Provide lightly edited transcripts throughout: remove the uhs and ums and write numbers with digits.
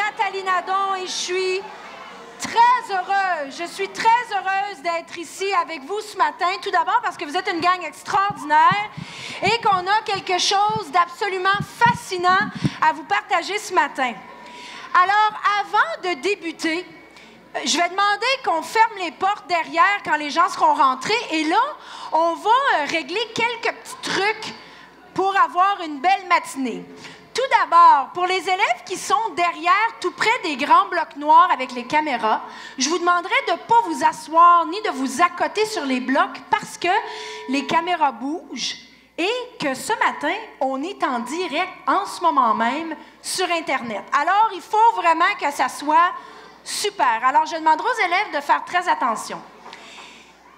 Nathalie Nadon et je suis très heureuse. Je suis très heureuse d'être ici avec vous ce matin. Tout d'abord parce que vous êtes une gang extraordinaire et qu'on a quelque chose d'absolument fascinant à vous partager ce matin. Alors, avant de débuter, je vais demander qu'on ferme les portes derrière quand les gens seront rentrés. Et là, on va régler quelques petits trucs pour avoir une belle matinée. Tout d'abord, pour les élèves qui sont derrière, tout près des grands blocs noirs avec les caméras, je vous demanderai de ne pas vous asseoir ni de vous accoter sur les blocs parce que les caméras bougent et que ce matin, on est en direct en ce moment même sur Internet. Alors, il faut vraiment que ça soit super. Alors, je demanderai aux élèves de faire très attention.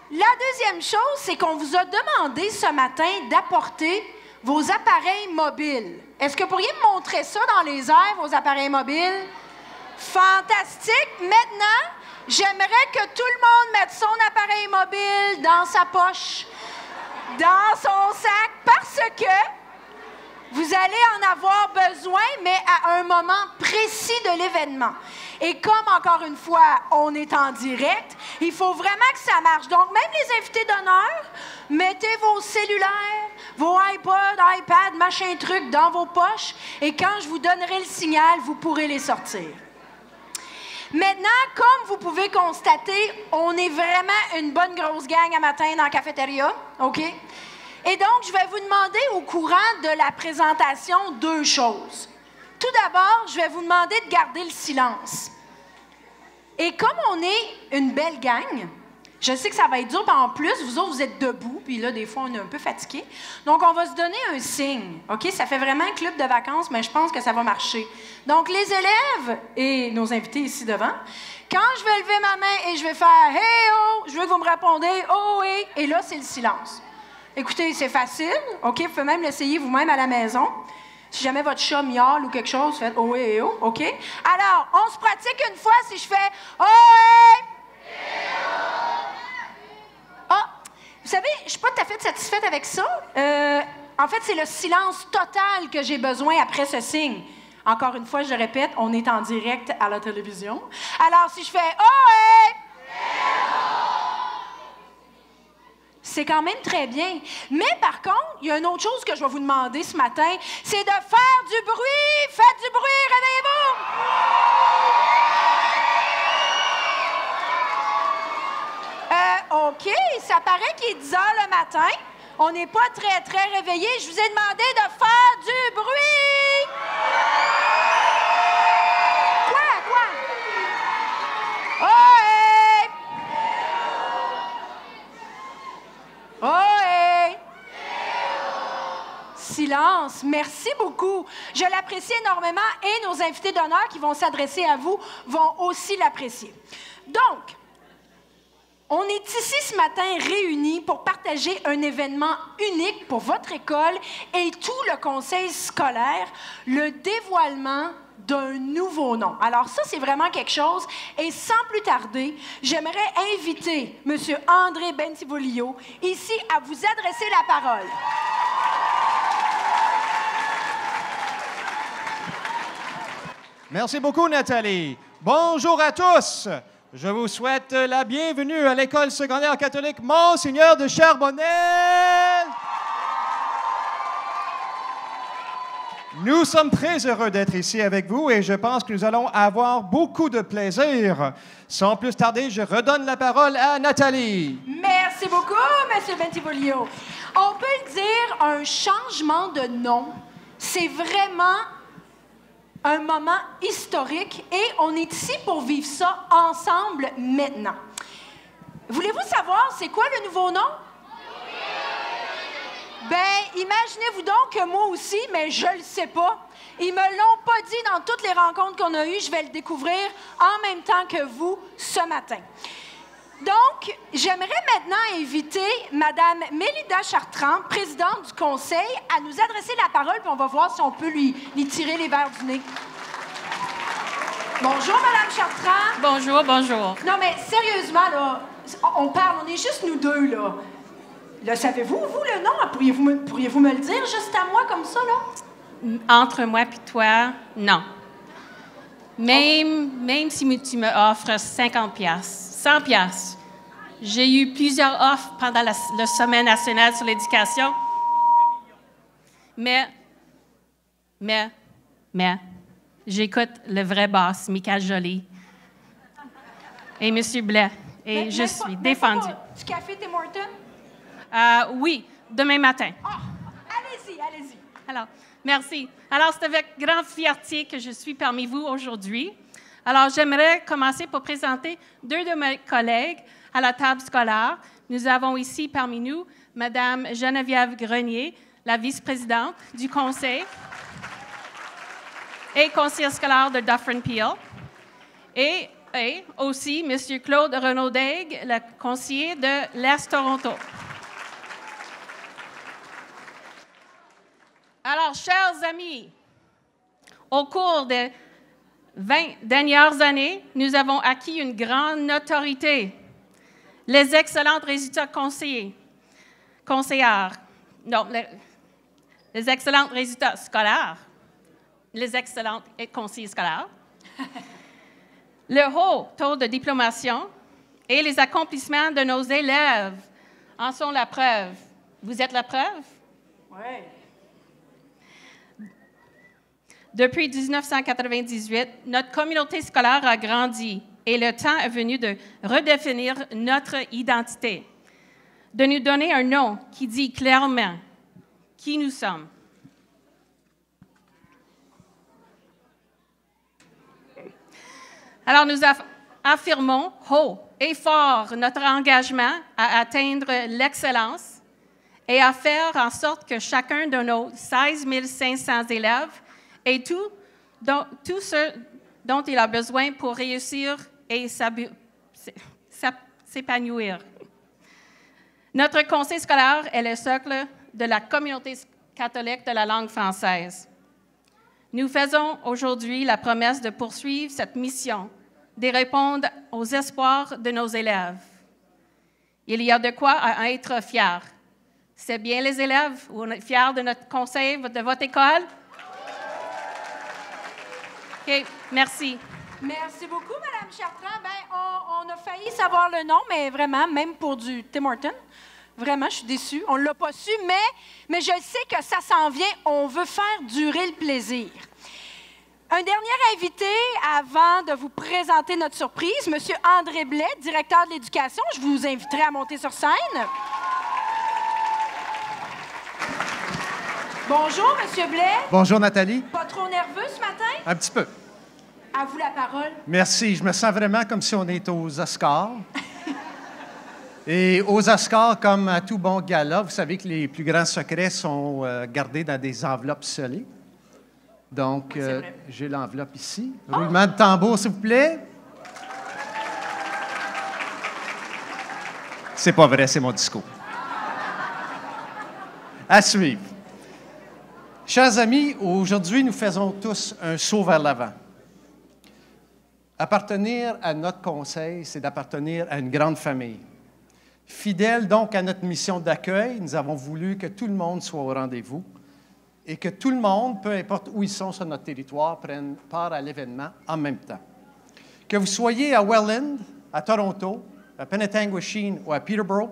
La deuxième chose, c'est qu'on vous a demandé ce matin d'apporter vos appareils mobiles. Est-ce que vous pourriez me montrer ça dans les airs, vos appareils mobiles? Fantastique! Maintenant, j'aimerais que tout le monde mette son appareil mobile dans sa poche, dans son sac, parce que vous allez en avoir besoin, mais à un moment précis de l'événement. Et comme, encore une fois, on est en direct, il faut vraiment que ça marche. Donc, même les invités d'honneur, mettez vos cellulaires, vos iPods, iPads, machin truc dans vos poches, et quand je vous donnerai le signal, vous pourrez les sortir. Maintenant, comme vous pouvez constater, on est vraiment une bonne grosse gang à matin dans la cafétéria, OK? Et donc, je vais vous demander au courant de la présentation deux choses. Tout d'abord, je vais vous demander de garder le silence. Et comme on est une belle gang, je sais que ça va être dur, puis en plus, vous autres, vous êtes debout, puis là, des fois, on est un peu fatigués. Donc, on va se donner un signe, OK? Ça fait vraiment un club de vacances, mais je pense que ça va marcher. Donc, les élèves et nos invités ici devant, quand je vais lever ma main et je vais faire « Hey, oh », je veux que vous me répondez « Oh, hey », et là, c'est le silence. Écoutez, c'est facile, OK? Vous pouvez même l'essayer vous-même à la maison. Si jamais votre chat miaule ou quelque chose, faites « Oh, hey, oh », OK? Alors, on se pratique une fois si je fais « Oh, hey ». Ah, vous savez, je ne suis pas tout à fait satisfaite avec ça. En fait, c'est le silence total que j'ai besoin après ce signe. Encore une fois, je répète, on est en direct à la télévision. Alors, si je fais « Oh, hey », c'est quand même très bien. Mais par contre, il y a une autre chose que je vais vous demander ce matin, c'est de faire du bruit. Faites du bruit, réveillez-vous. OK, ça paraît qu'il est 10 heures le matin. On n'est pas très, très réveillés. Je vous ai demandé de faire du bruit. Quoi? Oh, hey! Oh, hey! Silence. Merci beaucoup. Je l'apprécie énormément et nos invités d'honneur qui vont s'adresser à vous vont aussi l'apprécier. Donc, on est ici ce matin réunis pour partager un événement unique pour votre école et tout le conseil scolaire, le dévoilement d'un nouveau nom. Alors ça, c'est vraiment quelque chose. Et sans plus tarder, j'aimerais inviter M. André Bentivoglio ici à vous adresser la parole. Merci beaucoup, Nathalie. Bonjour à tous. Je vous souhaite la bienvenue à l'École secondaire catholique Monseigneur de Charbonnel. Nous sommes très heureux d'être ici avec vous et je pense que nous allons avoir beaucoup de plaisir. Sans plus tarder, je redonne la parole à Nathalie. Merci beaucoup, M. Bentivoglio. On peut le dire, un changement de nom, c'est vraiment un moment historique et on est ici pour vivre ça ensemble maintenant. Voulez-vous savoir c'est quoi le nouveau nom? Ben, imaginez-vous donc que moi aussi, mais je le sais pas. Ils me l'ont pas dit dans toutes les rencontres qu'on a eues. Je vais le découvrir en même temps que vous ce matin. Donc, j'aimerais maintenant inviter Mme Mélida Chartrand, présidente du conseil, à nous adresser la parole, puis on va voir si on peut lui tirer les verres du nez. Bonjour, Mme Chartrand. Bonjour, bonjour. Non, mais sérieusement, là, on parle, on est juste nous deux, là. Là, savez-vous, vous, le nom? Pourriez-vous me le dire juste à moi, comme ça, là? Entre moi et toi, non. Même si tu me offres 50 piastres, 100 piastres. J'ai eu plusieurs offres pendant le Sommet national sur l'éducation. Mais, j'écoute le vrai boss, Michael Joly et M. Blais, et je suis défendue. Du café Tim Hortons? Oui, demain matin. Ah, allez-y. Alors, merci. Alors, c'est avec grande fierté que je suis parmi vous aujourd'hui. Alors, j'aimerais commencer pour présenter deux de mes collègues à la table scolaire. Nous avons ici parmi nous Mme Geneviève Grenier, la vice-présidente du conseil et conseillère scolaire de Dufferin-Peel, et aussi M. Claude Renaud-Daigle, le conseiller de l'Est Toronto. Alors, chers amis, au cours des 20 dernières années, nous avons acquis une grande notoriété. Les excellents résultats les excellents résultats scolaires, les excellents conseillers scolaires, le haut taux de diplomation et les accomplissements de nos élèves en sont la preuve. Vous êtes la preuve? Oui. Depuis 1998, notre communauté scolaire a grandi et le temps est venu de redéfinir notre identité, de nous donner un nom qui dit clairement qui nous sommes. Alors, nous affirmons haut et fort notre engagement à atteindre l'excellence et à faire en sorte que chacun de nos 16 500 élèves ait tout ce dont il a besoin pour réussir et s'épanouir. Notre conseil scolaire est le socle de la communauté catholique de la langue française. Nous faisons aujourd'hui la promesse de poursuivre cette mission, de répondre aux espoirs de nos élèves. Il y a de quoi être fier. C'est bien les élèves? Vous êtes fiers de notre conseil, de votre école? OK, merci. Merci beaucoup, Mme Chartrand. Ben, on a failli savoir le nom, mais vraiment, même pour du Tim Hortons. Vraiment, je suis déçue. On ne l'a pas su, mais je sais que ça s'en vient. On veut faire durer le plaisir. Un dernier invité avant de vous présenter notre surprise, M. André Blais, directeur de l'éducation. Je vous inviterai à monter sur scène. Bonjour, M. Blais. Bonjour, Nathalie. Pas trop nerveux ce matin? Un petit peu. À vous la parole. Merci. Je me sens vraiment comme si on était aux Oscars. Et aux Oscars, comme à tout bon gala, vous savez que les plus grands secrets sont gardés dans des enveloppes scellées. Donc, j'ai l'enveloppe ici. Roulement de tambour, s'il vous plaît. C'est pas vrai, c'est mon discours. À suivre. Chers amis, aujourd'hui, nous faisons tous un saut vers l'avant. Appartenir à notre conseil, c'est d'appartenir à une grande famille. Fidèles donc à notre mission d'accueil, nous avons voulu que tout le monde soit au rendez-vous et que tout le monde, peu importe où ils sont sur notre territoire, prenne part à l'événement en même temps. Que vous soyez à Welland, à Toronto, à Penetanguishene ou à Peterborough,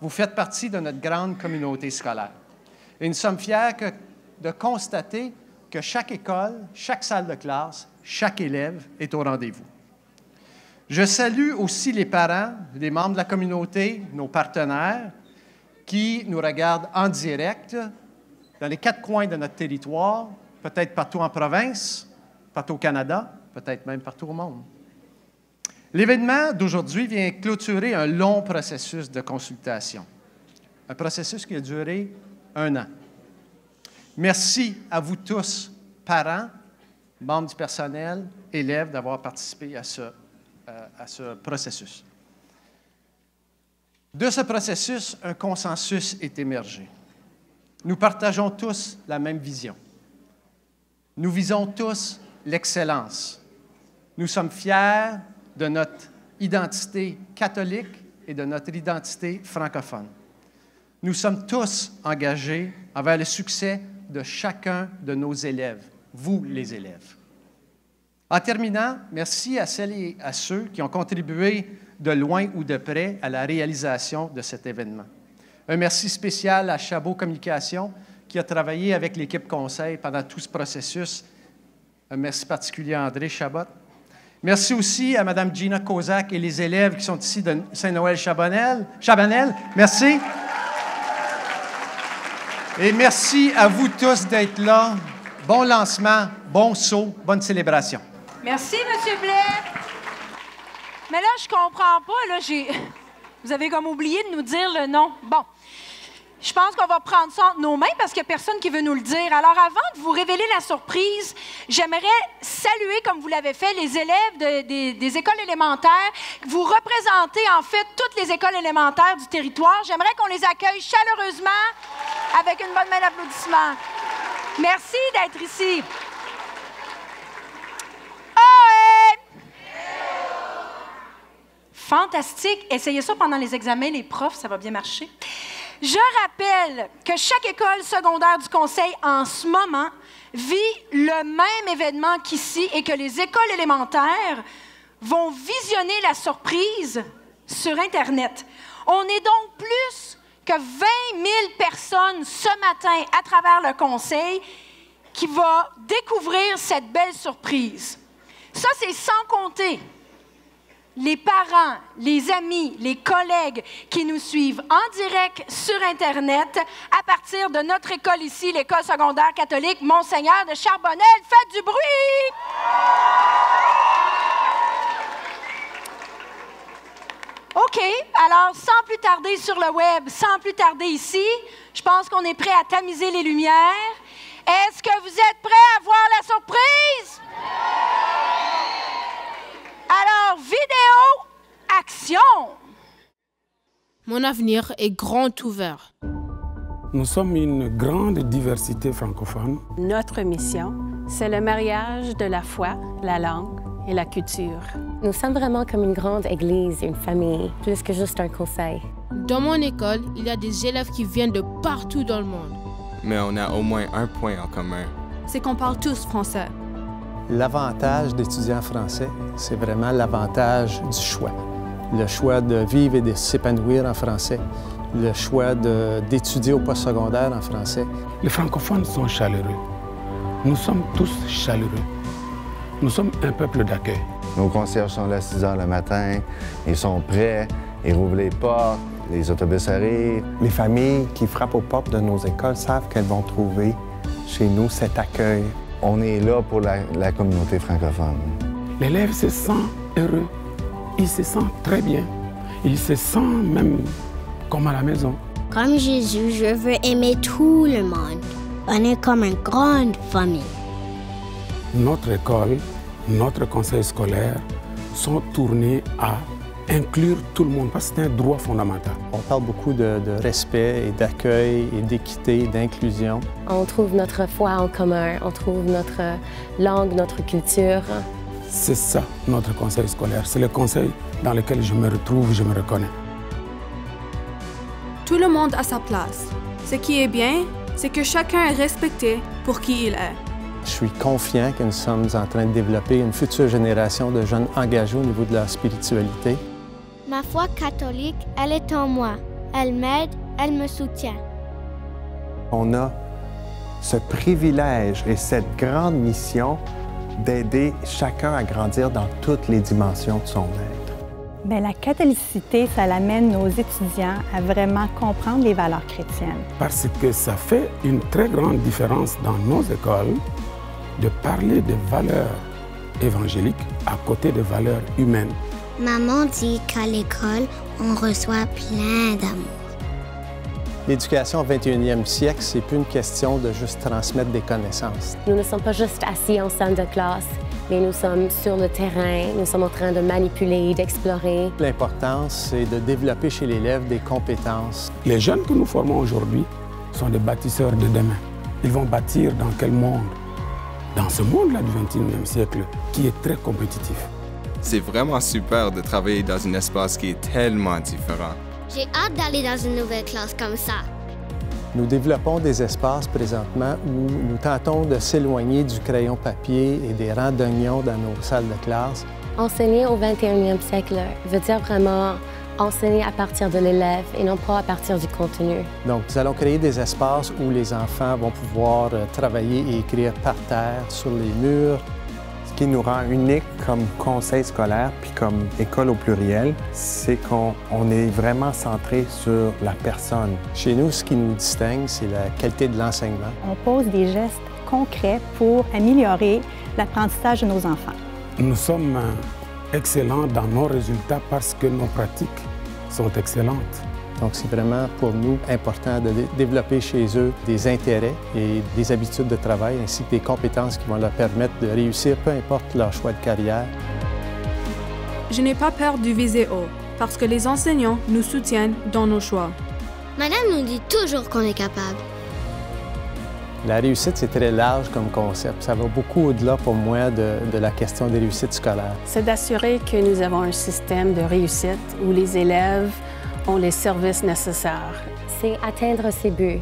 vous faites partie de notre grande communauté scolaire. Et nous sommes fiers de constater que chaque école, chaque salle de classe, chaque élève est au rendez-vous. Je salue aussi les parents, les membres de la communauté, nos partenaires, qui nous regardent en direct dans les 4 coins de notre territoire, peut-être partout en province, partout au Canada, peut-être même partout au monde. L'événement d'aujourd'hui vient clôturer un long processus de consultation, un processus qui a duré 1 an. Merci à vous tous, parents, membres du personnel, élèves, d'avoir participé à ce processus. De ce processus, un consensus est émergé. Nous partageons tous la même vision. Nous visons tous l'excellence. Nous sommes fiers de notre identité catholique et de notre identité francophone. Nous sommes tous engagés envers le succès de chacun de nos élèves, vous les élèves. En terminant, merci à celles et à ceux qui ont contribué de loin ou de près à la réalisation de cet événement. Un merci spécial à Chabot Communication qui a travaillé avec l'équipe conseil pendant tout ce processus. Un merci particulier à André Chabot. Merci aussi à Mme Gina Kozak et les élèves qui sont ici de Saint-Noël-Chabanel. Merci. Et merci à vous tous d'être là. Bon lancement, bon saut, bonne célébration. Merci, M. Blais. Mais là, je comprends pas. Là, vous avez comme oublié de nous dire le nom. Bon. Je pense qu'on va prendre ça entre nos mains parce qu'il n'y a personne qui veut nous le dire. Alors, avant de vous révéler la surprise, j'aimerais saluer, comme vous l'avez fait, les élèves des écoles élémentaires. Vous représentez, en fait, toutes les écoles élémentaires du territoire. J'aimerais qu'on les accueille chaleureusement avec une bonne main d'applaudissement. Merci d'être ici. Fantastique. Essayez ça pendant les examens, les profs, ça va bien marcher. Je rappelle que chaque école secondaire du Conseil, en ce moment, vit le même événement qu'ici et que les écoles élémentaires vont visionner la surprise sur Internet. On est donc plus que 20 000 personnes ce matin à travers le Conseil qui vont découvrir cette belle surprise. Ça, c'est sans compter les parents, les amis, les collègues qui nous suivent en direct sur Internet à partir de notre école ici, l'école secondaire catholique Monseigneur de Charbonnel. Faites du bruit! OK, alors sans plus tarder sur le web, sans plus tarder ici, je pense qu'on est prêt à tamiser les lumières. Est-ce que vous êtes prêts à voir la surprise? Alors, vidéo, action! Mon avenir est grand ouvert. Nous sommes une grande diversité francophone. Notre mission, c'est le mariage de la foi, la langue et la culture. Nous sommes vraiment comme une grande église, une famille, plus que juste un conseil. Dans mon école, il y a des élèves qui viennent de partout dans le monde. Mais on a au moins un point en commun. C'est qu'on parle tous français. L'avantage d'étudier en français, c'est vraiment l'avantage du choix. Le choix de vivre et de s'épanouir en français, le choix d'étudier au postsecondaire en français. Les francophones sont chaleureux. Nous sommes tous chaleureux. Nous sommes un peuple d'accueil. Nos concierges sont là à 6 heures le matin, ils sont prêts, ils rouvrent les portes, les autobus arrivent. Les familles qui frappent aux portes de nos écoles savent qu'elles vont trouver chez nous cet accueil. On est là pour la communauté francophone. L'élève se sent heureux, il se sent très bien, il se sent même comme à la maison. Comme Jésus, je veux aimer tout le monde. On est comme une grande famille. Notre école, notre conseil scolaire sont tournés à inclure tout le monde parce que c'est un droit fondamental. On parle beaucoup de respect et d'accueil et d'équité, d'inclusion. On trouve notre foi en commun, on trouve notre langue, notre culture. C'est ça, notre conseil scolaire. C'est le conseil dans lequel je me retrouve, je me reconnais. Tout le monde a sa place. Ce qui est bien, c'est que chacun est respecté pour qui il est. Je suis confiant que nous sommes en train de développer une future génération de jeunes engagés au niveau de leur spiritualité. Ma foi catholique, elle est en moi. Elle m'aide, elle me soutient. On a ce privilège et cette grande mission d'aider chacun à grandir dans toutes les dimensions de son être. Bien, la catholicité, ça amène nos étudiants à vraiment comprendre les valeurs chrétiennes. Parce que ça fait une très grande différence dans nos écoles de parler des valeurs évangéliques à côté des valeurs humaines. Maman dit qu'à l'école, on reçoit plein d'amour. L'éducation au 21e siècle, c'est plus une question de juste transmettre des connaissances. Nous ne sommes pas juste assis en salle de classe, mais nous sommes sur le terrain, nous sommes en train de manipuler, d'explorer. L'importance, c'est de développer chez l'élève des compétences. Les jeunes que nous formons aujourd'hui sont des bâtisseurs de demain. Ils vont bâtir dans quel monde? Dans ce monde-là du 21e siècle, qui est très compétitif. C'est vraiment super de travailler dans un espace qui est tellement différent. J'ai hâte d'aller dans une nouvelle classe comme ça. Nous développons des espaces présentement où nous tentons de s'éloigner du crayon papier et des rangs d'oignons dans nos salles de classe. Enseigner au 21e siècle veut dire vraiment enseigner à partir de l'élève et non pas à partir du contenu. Donc, nous allons créer des espaces où les enfants vont pouvoir travailler et écrire par terre, sur les murs. Ce qui nous rend unique comme conseil scolaire puis comme école au pluriel, c'est qu'on est vraiment centré sur la personne. Chez nous, ce qui nous distingue, c'est la qualité de l'enseignement. On pose des gestes concrets pour améliorer l'apprentissage de nos enfants. Nous sommes excellents dans nos résultats parce que nos pratiques sont excellentes. Donc, c'est vraiment pour nous important de développer chez eux des intérêts et des habitudes de travail ainsi que des compétences qui vont leur permettre de réussir, peu importe leur choix de carrière. Je n'ai pas peur de viser haut parce que les enseignants nous soutiennent dans nos choix. Madame nous dit toujours qu'on est capable. La réussite, c'est très large comme concept. Ça va beaucoup au-delà pour moi de la question des réussites scolaires. C'est d'assurer que nous avons un système de réussite où les élèves ont les services nécessaires. C'est atteindre ses buts.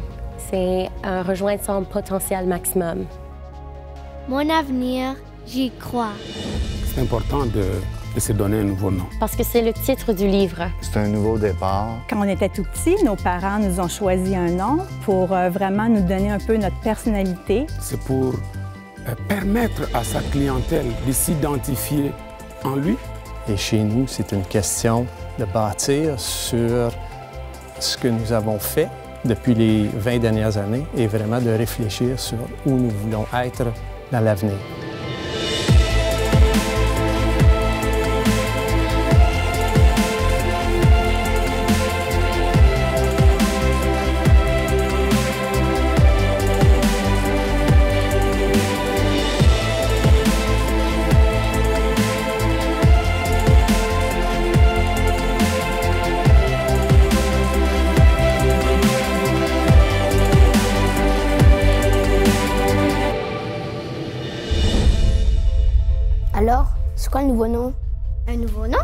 C'est rejoindre son potentiel maximum. Mon avenir, j'y crois. C'est important de se donner un nouveau nom. Parce que c'est le titre du livre. C'est un nouveau départ. Quand on était tout petits, nos parents nous ont choisi un nom pour vraiment nous donner un peu notre personnalité. C'est pour permettre à sa clientèle de s'identifier en lui. Et chez nous, c'est une question de bâtir sur ce que nous avons fait depuis les 20 dernières années et vraiment de réfléchir sur où nous voulons être dans l'avenir. Alors, c'est quoi le nouveau nom? Un nouveau nom?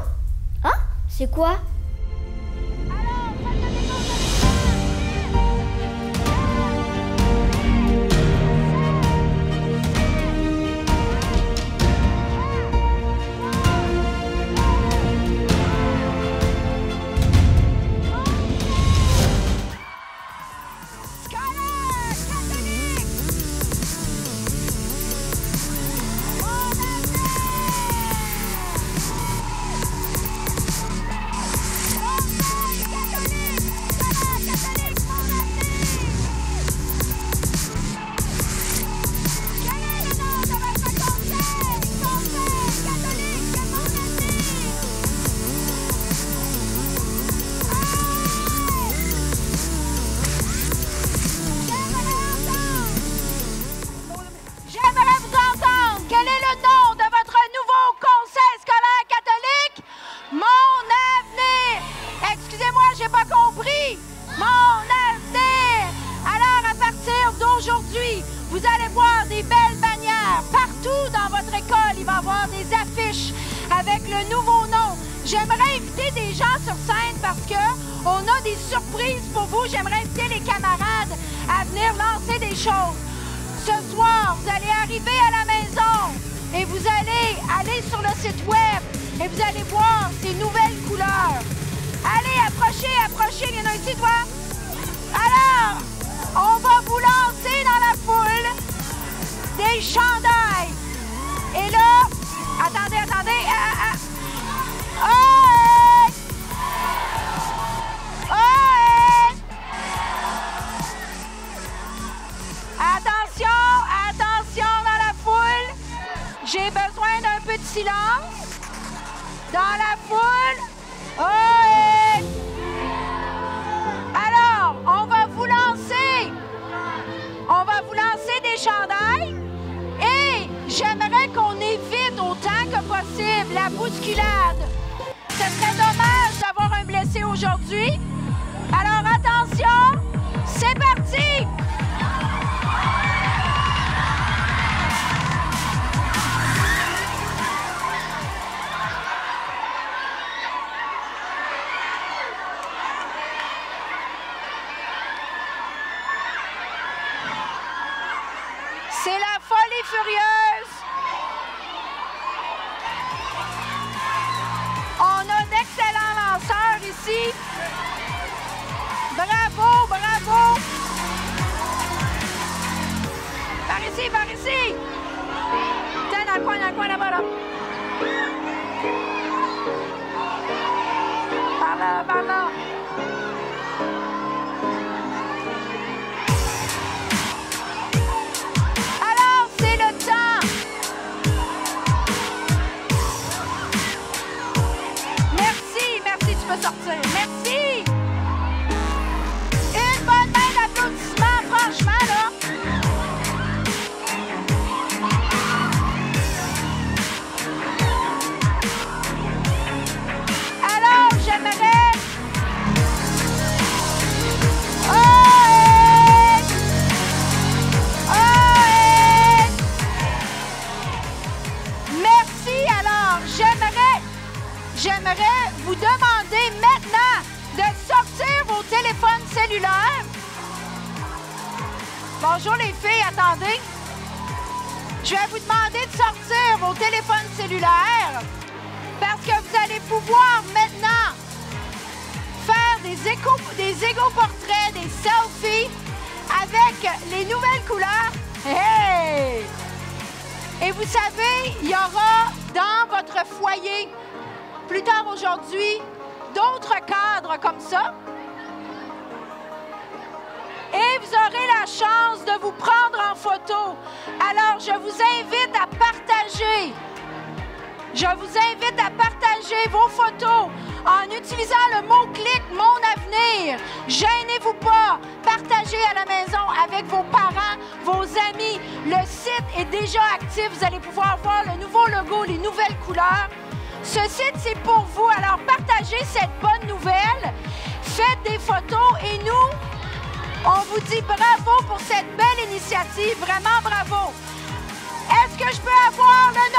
Hein? C'est quoi? Vous allez voir des belles bannières. Partout dans votre école, il va y avoir des affiches avec le nouveau nom. J'aimerais inviter des gens sur scène parce qu'on a des surprises pour vous. J'aimerais inviter les camarades à venir lancer des choses. Ce soir, vous allez arriver à la maison et vous allez aller sur le site web et vous allez voir ces nouvelles couleurs. Allez, approchez, approchez. Il y en a ici, toi. Alors, on va vous lancer dans la foule des chandails. Et là, attendez. Attention dans la foule. J'ai besoin d'un peu de silence. Dans la foule. Alors, on va vous lancer des chandails et j'aimerais qu'on évite autant que possible la bousculade. Ce serait dommage d'avoir un blessé aujourd'hui. Alors attention, c'est parti! danseurs ici. Bravo, bravo. Par ici, par ici. Tiens, dans le coin là-bas, là. Par là, par là. Alors, c'est le temps. Merci, merci, tu peux sortir. Merci. Une bonne main d'applaudissement, franchement, là. Alors, j'aimerais... Merci. Alors, j'aimerais vous demander maintenant de sortir vos téléphones cellulaires. Bonjour les filles, attendez. Je vais vous demander de sortir vos téléphones cellulaires parce que vous allez pouvoir maintenant faire des égo-portraits, des selfies avec les nouvelles couleurs. Hey! Et vous savez, il y aura dans votre foyer, plus tard aujourd'hui, d'autres cadres comme ça. Et vous aurez la chance de vous prendre en photo. Alors, je vous invite à partager. Je vous invite à partager vos photos en utilisant le mot-clic « Mon avenir ». Gênez-vous pas. Partagez à la maison avec vos parents, vos amis. Le site est déjà actif. Vous allez pouvoir voir le nouveau logo, les nouvelles couleurs. Ce site, c'est pour vous. Alors, partagez cette bonne nouvelle. Faites des photos et nous, on vous dit bravo pour cette belle initiative. Vraiment bravo. Est-ce que je peux avoir le